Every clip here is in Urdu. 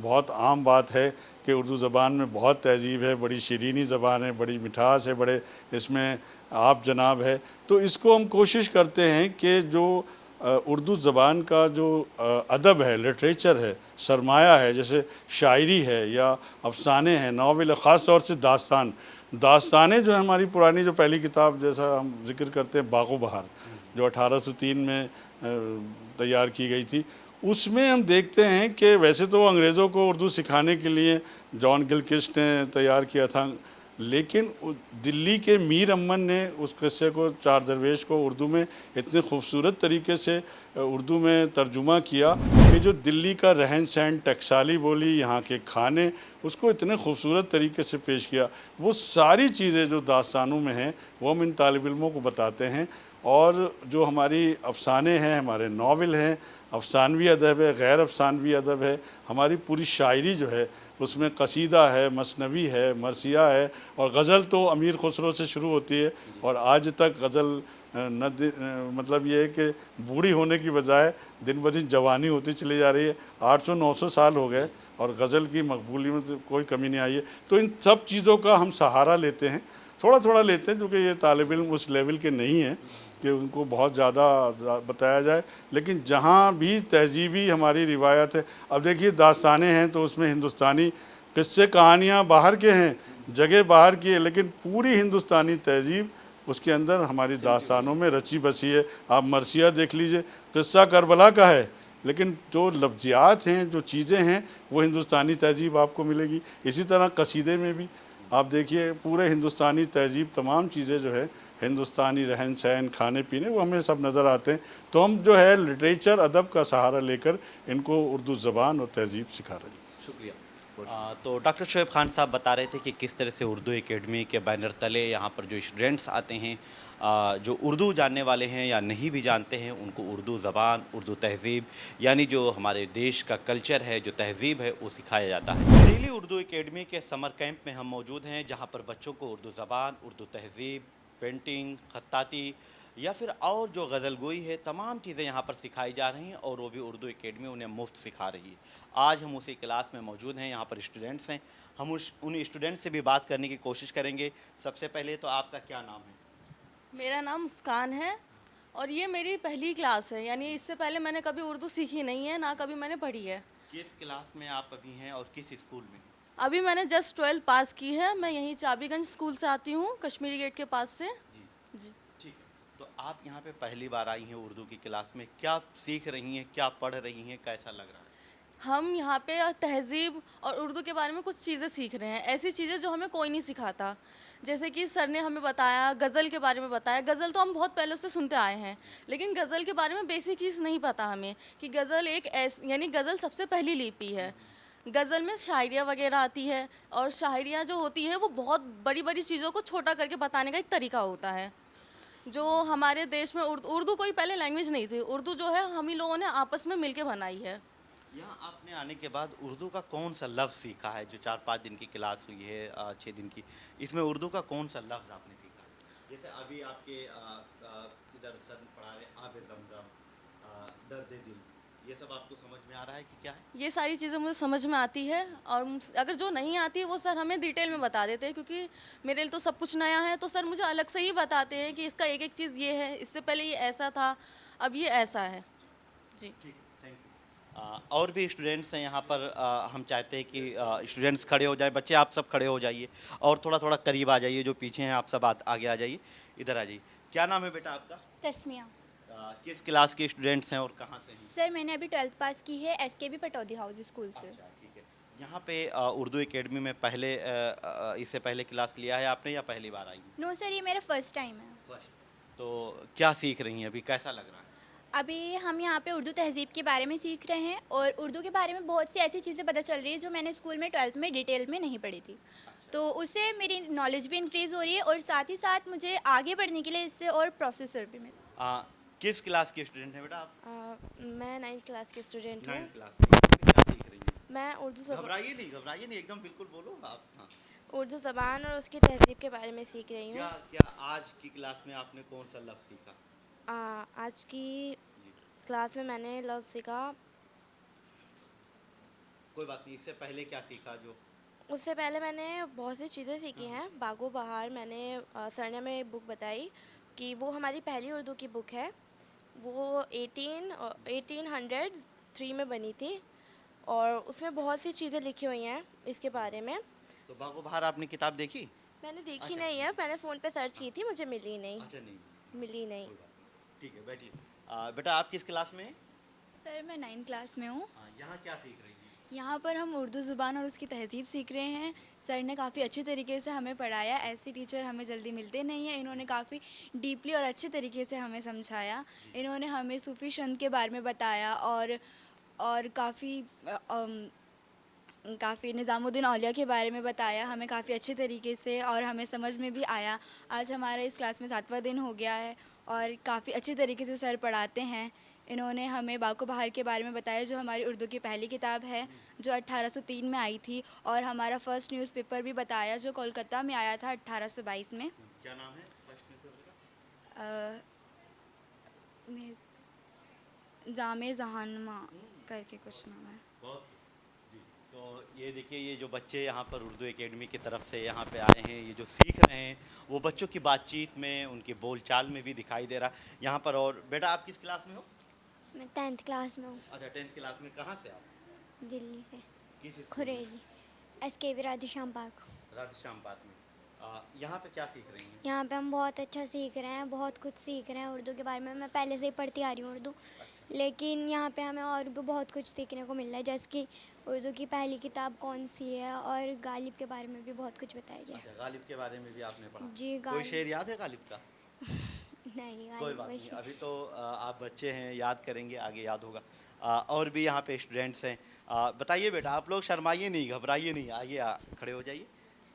بہت عام بات ہے کہ اردو زبان میں بہت تہذیب ہے، بڑی شیرینی زبان ہے، بڑی مٹھاس ہے، بڑے اس میں آپ جناب ہے. تو اس کو ہم کوشش کرتے ہیں کہ جو اردو زبان کا جو ادب ہے، لٹریچر ہے، سرمایہ ہے، جیسے شاعری ہے یا افسانے ہیں، ناول ہے، خاص طور سے داستانیں جو ہیں ہماری پرانی جو پہلی کتاب جیسا ہم ذکر کرتے ہیں باغ و بہار جو 1803 میں تیار کی گئی تھی، اس میں ہم دیکھتے ہیں کہ ویسے تو انگریزوں کو اردو سکھانے کے لیے جان گلکرسٹ نے تیار کیا تھا، لیکن دلی کے میر امن نے اس قصے کو چار درویش کو اردو میں اتنے خوبصورت طریقے سے اردو میں ترجمہ کیا کہ جو دلی کا رہن سہن، ٹکسالی بولی، یہاں کے کھانے، اس کو اتنے خوبصورت طریقے سے پیش کیا. وہ ساری چیزیں جو داستانوں میں ہیں وہ ہم ان طالب علموں کو بتاتے ہیں. اور جو ہماری افسانے ہیں، ہمارے ناول ہیں، افسانوی ادب ہے، غیر افسانوی ادب ہے، ہماری پوری شاعری جو ہے اس میں قصیدہ ہے، مثنوی ہے، مرثیہ ہے، اور غزل تو امیر خسرو سے شروع ہوتی ہے اور آج تک غزل مطلب یہ ہے کہ بوڑھی ہونے کی بجائے دن بدن جوانی ہوتی چلی جا رہی ہے. 800-900 سال ہو گئے اور غزل کی مقبولیت میں کوئی کمی نہیں آئی ہے. تو ان سب چیزوں کا ہم سہارا لیتے ہیں، تھوڑا تھوڑا لیتے ہیں، کیونکہ یہ طالب علم اس لیول کے نہیں ہیں کہ ان کو بہت زیادہ بتایا جائے. لیکن جہاں بھی تہذیبی ہماری روایت ہے، اب دیکھیے داستانیں ہیں تو اس میں ہندوستانی قصے کہانیاں باہر کے ہیں، جگہ باہر کی ہے، لیکن پوری ہندوستانی تہذیب اس کے اندر ہماری داستانوں میں رچی بسی ہے. آپ مرثیہ دیکھ لیجئے، قصہ کربلا کا ہے، لیکن جو لفظیات ہیں، جو چیزیں ہیں، وہ ہندوستانی تہذیب آپ کو ملے گی. اسی طرح قصیدے میں بھی آپ دیکھیے پورے ہندوستانی تہذیب، تمام چیزیں جو ہے ہندوستانی رہن سہن، کھانے پینے، وہ ہمیں سب نظر آتے ہیں. تو ہم جو ہے لٹریچر، ادب کا سہارا لے کر ان کو اردو زبان اور تہذیب سکھا رہے ہیں. شکریہ. تو ڈاکٹر شعیب خان صاحب بتا رہے تھے کہ کس طرح سے اردو اکیڈمی کے بینر تلے یہاں پر جو اسٹوڈنٹس آتے ہیں، جو اردو جاننے والے ہیں یا نہیں بھی جانتے ہیں، ان کو اردو زبان، اردو تہذیب، یعنی جو ہمارے دیش کا کلچر ہے، جو تہذیب ہے، وہ سکھایا جاتا ہے. دہلی اردو اکیڈمی کے سمر کیمپ میں ہم موجود ہیں، جہاں پر بچوں کو اردو زبان، اردو تہذیب، پینٹنگ، خطاطی یا پھر اور جو غزل گوئی ہے، تمام چیزیں یہاں پر سکھائی جا رہی ہیں، اور وہ بھی اردو اکیڈمی انہیں مفت سکھا رہی ہے. آج ہم اسی کلاس میں موجود ہیں، یہاں پر اسٹوڈنٹس ہیں. ہم ان اسٹوڈنٹ سے بھی بات کرنے کی کوشش کریں گے. سب سے پہلے تو آپ کا کیا نام ہے؟ میرا نام مسکان ہے اور یہ میری پہلی کلاس ہے، یعنی اس سے پہلے میں نے کبھی اردو سیکھی نہیں ہے، نہ کبھی میں نے پڑھی ہے. کس کلاس میں آپ ابھی ہیں اور کس اسکول میں؟ ابھی میں نے جسٹ 12 پاس کی ہے. میں یہیں چابی گنج اسکول سے آتی ہوں، کشمیری گیٹ کے پاس سے. جی جی. ٹھیک ہے. تو آپ یہاں پہ پہلی بار آئی ہیں اردو کی کلاس میں، کیا سیکھ رہی ہیں، کیا پڑھ رہی ہیں، کیسا لگ رہا ہے؟ ہم یہاں پہ تہذیب اور اردو کے بارے میں کچھ چیزیں سیکھ رہے ہیں، ایسی چیزیں جو ہمیں کوئی نہیں سکھاتا. جیسے کہ سر نے ہمیں بتایا، غزل کے بارے میں بتایا. غزل تو ہم بہت پہلے سے سنتے آئے ہیں، لیکن غزل کے بارے میں بیسک چیز نہیں پتہ ہمیں کہ غزل ایک یعنی غزل سب سے پہلی لیپی ہے. غزل میں شاعریہ وغیرہ آتی ہے، اور شاعریہ جو ہوتی ہے وہ بہت بڑی بڑی چیزوں کو چھوٹا کر کے بتانے کا ایک طریقہ ہوتا ہے. جو ہمارے دیش میں اردو کوئی پہلے لینگویج نہیں تھی. اردو جو ہے ہم ہی لوگوں نے آپس میں مل کے بنائی ہے. یہاں آپ نے آنے کے بعد اردو کا کون سا لفظ سیکھا ہے؟ جو 4-5 دن کی کلاس ہوئی ہے، 6 دن کی، اس میں اردو کا کون سا لفظ آپ نے سیکھا؟ جیسے ابھی آپ کے ادھر سر پڑھا رہے آب زمزم، درد دل، یہ سب آپ کو سمجھ میں آ رہا ہے کہ کیا ہے؟ یہ ساری چیزیں مجھے سمجھ میں آتی ہے، اور اگر جو نہیں آتی ہے وہ سر ہمیں ڈیٹیل میں بتا دیتے ہیں، کیونکہ میرے لیے تو سب کچھ نیا ہے. تو سر مجھے الگ سے ہی بتاتے ہیں کہ اس کا ایک ایک چیز یہ ہے، اس سے پہلے یہ ایسا تھا، اب یہ ایسا ہے. جی. ٹھیک ہے، تھینک یو. اور بھی اسٹوڈنٹس ہیں یہاں پر. ہم چاہتے ہیں کہ اسٹوڈنٹس کھڑے ہو جائیں. بچے آپ سب کھڑے ہو جائیے اور تھوڑا تھوڑا قریب آ جائیے. جو پیچھے ہیں آپ سب آگے آ جائیے، ادھر آ جائیے. کیا نام ہے بیٹا آپ کا؟ تسمیہ. کس کلاس کے اسٹوڈنٹس ہیں اور کہاں سے ہیں؟ سر میں نے ابھی 12 پاس کی ہے ایس کے بی پٹودی ہاؤس اسکول سے. اچھا، ٹھیک ہے. یہاں پہ اردو اکیڈمی میں پہلے اس سے پہلے کلاس لیا ہے آپ نے یا پہلی بار آئی ہیں؟ نو سر، یہ میرا فرسٹ ٹائم ہے. فرسٹ. تو کیا سیکھ رہی ہیں ابھی، کیسا لگ رہا ہے؟ ابھی ہم یہاں پہ اردو تہذیب کے بارے میں سیکھ رہے ہیں، اور اردو کے بارے میں بہت سی ایسی چیزیں پتہ چل رہی ہیں جو میں نے اسکول میں 12 میں ڈیٹیل میں نہیں پڑھی تھی. تو اس سے میری نالج بھی انکریز ہو رہی ہے، اور ساتھ ہی ساتھ مجھے آگے بڑھنے کے لیے اس سے اور پروسیسر بھی ملا. کس کلاس کے اسٹوڈنٹ ہیں بیٹا آپ؟ میں 9th کلاس کی اسٹوڈنٹ ہوں. 9 کلاس میں. کیا سیکھ رہی ہیں؟ میں اردو گھبرائیے نہیں ایک دم بالکل بولو آپ. ہاں. اردو زبان اور اس کی تہذیب کے بارے میں سیکھ رہی ہوں. کیا آج کی کلاس میں آپ نے کون سا لفظ سیکھا؟ آج کی جی. کلاس میں نے لفظ سیکھا کوئی بات نہیں، اس سے پہلے کیا سیکھا جو؟ اس سے پہلے میں نے بہت سی چیزیں سیکھی ہیں. باغ و بہار میں نے سر نے ہمیں ایک بک بتائی کہ وہ ہماری پہلی اردو کی بک ہے. وہ 1803 میں بنی تھی اور اس میں بہت سی چیزیں لکھی ہوئی ہیں اس کے بارے میں. تو باغ و بہار آپ نے کتاب دیکھی؟ میں نے دیکھی اچھا. نہیں ہے، میں نے فون پہ سرچ کی تھی، مجھے ملی نہیں. اچھا نہیں، ملی نہیں. کوئی بات نہیں، ٹھیک ہے بیٹھیے. بیٹا آپ کس کلاس میں ہیں؟ سر میں 9 کلاس میں ہوں. یہاں کیا سیکھ رہی ہیں؟ یہاں پر ہم اردو زبان اور اس کی تہذیب سیکھ رہے ہیں. سر نے کافی اچھے طریقے سے ہمیں پڑھایا. ایسے ٹیچر ہمیں جلدی ملتے نہیں ہیں. انہوں نے کافی ڈیپلی اور اچھے طریقے سے ہمیں سمجھایا. انہوں نے ہمیں صوفی شنت کے بارے میں بتایا اور کافی نظام الدین اولیاء کے بارے میں بتایا ہمیں کافی اچھے طریقے سے، اور ہمیں سمجھ میں بھی آیا. آج ہمارا اس کلاس میں 7واں دن ہو گیا ہے اور کافی اچھے طریقے سے سر پڑھاتے ہیں. انہوں نے ہمیں باغ و بہار کے بارے میں بتایا جو ہماری اردو کی پہلی کتاب ہے جو 1803 میں آئی تھی، اور ہمارا فرسٹ نیوز پیپر بھی بتایا جو کولکتہ میں آیا تھا 1822 میں. کیا نام ہے فرسٹ نیوز پیپر کا؟ جامع جہانما کر کے کچھ نام ہے. بہت جی. تو یہ دیکھیے، یہ جو بچے یہاں پر اردو اکیڈمی کی طرف سے یہاں پہ آئے ہیں، یہ جو سیکھ رہے ہیں وہ بچوں کی بات چیت میں، ان کے بول چال میں بھی دکھائی دے رہا یہاں پر. اور بیٹا آپ کس کلاس میں ہو؟ میں 10th کلاس میں ہوں. اچھا 10th کلاس میں. کہاں سے آپ؟ دلی سے. کس اسکول میں؟ کھریجی ایس کے وی رادھی شام پارک. رادھی شام پارک میں. یہاں پہ کیا سیکھ رہی ہیں؟ یہاں پہ ہم بہت اچھا سیکھ رہے ہیں، بہت کچھ سیکھ رہے ہیں اردو کے بارے میں. میں پہلے سے ہی پڑھتی آ رہی ہوں اردو، لیکن یہاں پہ ہمیں اور بھی بہت کچھ سیکھنے کو مل رہا ہے، جیسے کہ اردو کی پہلی کتاب کون سی ہے، اور غالب کے بارے میں بھی بہت کچھ بتایا گیا. اچھا غالب کے بارے میں بھی آپ نے پڑھا؟ جی. کوئی شعر یاد ہے غالب کا؟ نہیں، کوئی غالب بات نہیں، بشیر. ابھی تو آپ بچے ہیں، یاد کریں گے، آگے یاد ہوگا. اور بھی یہاں پہ اسٹوڈینٹس ہیں. بتائیے بیٹا، آپ لوگ شرمائیے نہیں، گھبرائیے نہیں، آئیے کھڑے ہو جائیے.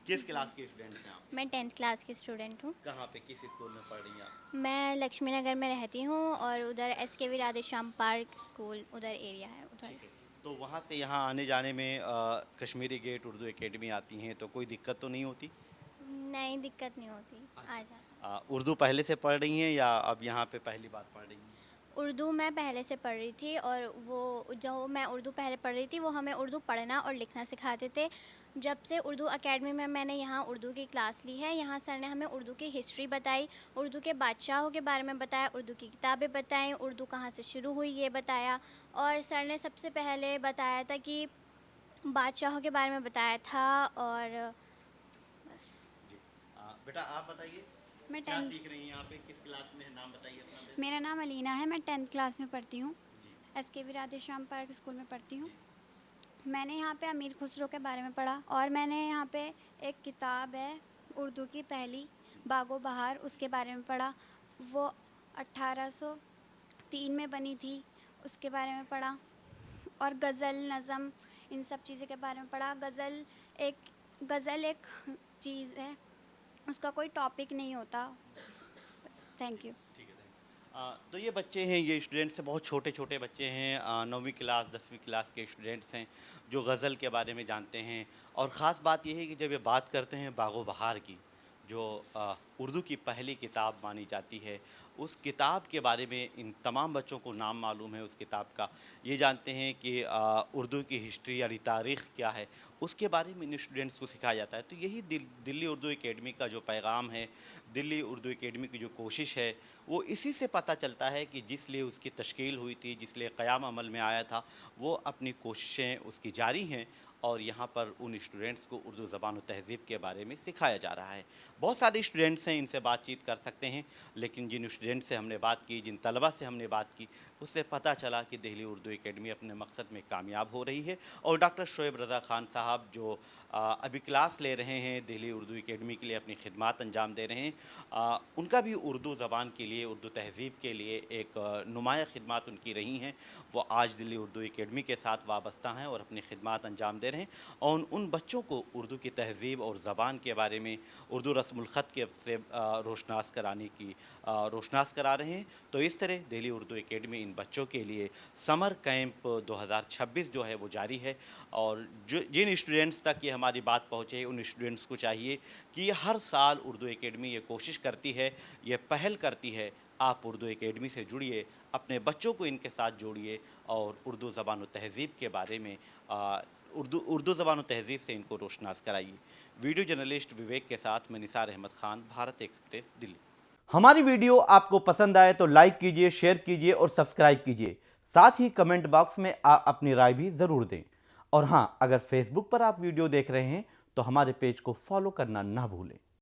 کس کلاس کے اسٹوڈینٹس ہیں آپ؟ میں 10th کلاس کی اسٹوڈنٹ ہوں. کہاں پہ، کس اسکول میں پڑھ رہی ہیں آپ؟ میں لکشمی نگر میں رہتی ہوں، اور ادھر ایس کے وی رادھی شام پارک اسکول ادھر ایریا ہے ادھر. ٹھیک ہے. تو وہاں سے یہاں آنے جانے میں کشمیری گیٹ اردو اکیڈمی آتی ہیں تو کوئی دقت تو نہیں ہوتی؟ نہیں، دقت نہیں ہوتی. آ جاتا. اردو پہلے سے پڑھ رہی ہیں یا اب یہاں پہ پہلی بار پڑھ رہی ہیں؟ اردو میں پہلے سے پڑھ رہی تھی، اور وہ جو میں اردو پہلے پڑھ رہی تھی وہ ہمیں اردو پڑھنا اور لکھنا سکھاتے تھے. جب سے اردو اکیڈمی میں نے یہاں اردو کی کلاس لی ہے، یہاں سر نے ہمیں اردو کی ہسٹری بتائی، اردو کے بادشاہوں کے بارے میں بتایا، اردو کی کتابیں بتائیں، اردو کہاں سے شروع ہوئی یہ بتایا. اور سر نے سب سے پہلے بتایا تھا کہ بادشاہوں کے بارے میں بتایا تھا. اور بس. جی. بیٹا آپ بتائیے، میں کیا 10 سیکھ رہی ہیں یہاں پہ، کس کلاس میں ہے، نام بتائیے اپنا. میرا نام علینا ہے. میں 10th کلاس میں پڑھتی ہوں. جی. ایس کے وی رادھی شام پارک اسکول میں پڑھتی ہوں. جی. میں نے یہاں پہ امیر خسرو کے بارے میں پڑھا، اور میں نے یہاں پہ ایک کتاب ہے اردو کی پہلی باغ و بہار، اس کے بارے میں پڑھا. وہ 1803 میں بنی تھی، اس کے بارے میں پڑھا. اور غزل، نظم، ان سب چیزوں کے بارے میں پڑھا. غزل ایک چیز ہے، اس کا کوئی ٹاپک نہیں ہوتا. بس. Thank you. ٹھیک ہے. تو یہ بچے ہیں، یہ اسٹوڈینٹس ہیں، بہت چھوٹے چھوٹے بچے ہیں، 9ویں کلاس 10ویں کلاس کے اسٹوڈینٹس ہیں جو غزل کے بارے میں جانتے ہیں. اور خاص بات یہ ہے کہ جب یہ بات کرتے ہیں باغ و بہار کی، جو اردو کی پہلی کتاب مانی جاتی ہے، اس کتاب کے بارے میں ان تمام بچوں کو نام معلوم ہے اس کتاب کا. یہ جانتے ہیں کہ اردو کی ہسٹری یعنی تاریخ کیا ہے، اس کے بارے میں ان اسٹوڈنٹس کو سکھایا جاتا ہے. تو یہی دلی اردو اکیڈمی کا جو پیغام ہے، دلی اردو اکیڈمی کی جو کوشش ہے، وہ اسی سے پتہ چلتا ہے کہ جس لیے اس کی تشکیل ہوئی تھی، جس لیے قیام عمل میں آیا تھا، وہ اپنی کوششیں اس کی جاری ہیں. اور یہاں پر ان اسٹوڈنٹس کو اردو زبان و تہذیب کے بارے میں سکھایا جا رہا ہے. بہت سارے اسٹوڈنٹس ہیں، ان سے بات چیت کر سکتے ہیں، لیکن جن اسٹوڈنٹ سے ہم نے بات کی، جن طلبہ سے ہم نے بات کی، اس سے پتہ چلا کہ دہلی اردو اکیڈمی اپنے مقصد میں کامیاب ہو رہی ہے. اور ڈاکٹر شعیب رضا خان صاحب جو ابھی کلاس لے رہے ہیں دہلی اردو اکیڈمی کے لیے، اپنی خدمات انجام دے رہے ہیں، ان کا بھی اردو زبان کے لیے، اردو تہذیب کے لیے ایک نمایاں خدمات ان کی رہی ہیں. وہ آج دلی اردو اکیڈمی کے ساتھ وابستہ ہیں اور اپنی خدمات انجام دے رہے ہیں، اور ان بچوں کو اردو کی تہذیب اور زبان کے بارے میں، اردو رسم الخط کے سے روشناس کرا رہے ہیں. تو اس طرح دہلی اردو اکیڈمی ان بچوں کے لیے سمر کیمپ 2026 جو ہے وہ جاری ہے. اور جن اسٹوڈنٹس تک یہ ہماری بات پہنچے، ان اسٹوڈنٹس کو چاہیے کہ یہ ہر سال اردو اکیڈمی یہ کوشش کرتی ہے، یہ پہل کرتی ہے آپ اردو اکیڈمی سے جڑیے، اپنے بچوں کو ان کے ساتھ جوڑیے اور اردو زبان و تہذیب کے بارے میں اردو زبان و تہذیب سے ان کو روشناس کرائیے۔ ویڈیو جرنلسٹ وویک کے ساتھ میں نثار احمد خان، بھارت ایکسپریس، دلی۔ ہماری ویڈیو آپ کو پسند آئے تو لائک کیجئے، شیئر کیجئے اور سبسکرائب کیجئے۔ ساتھ ہی کمنٹ باکس میں آپ اپنی رائے بھی ضرور دیں۔ اور ہاں، اگر فیس بک پر آپ ویڈیو دیکھ رہے ہیں تو ہمارے پیج کو فالو کرنا نہ بھولیں۔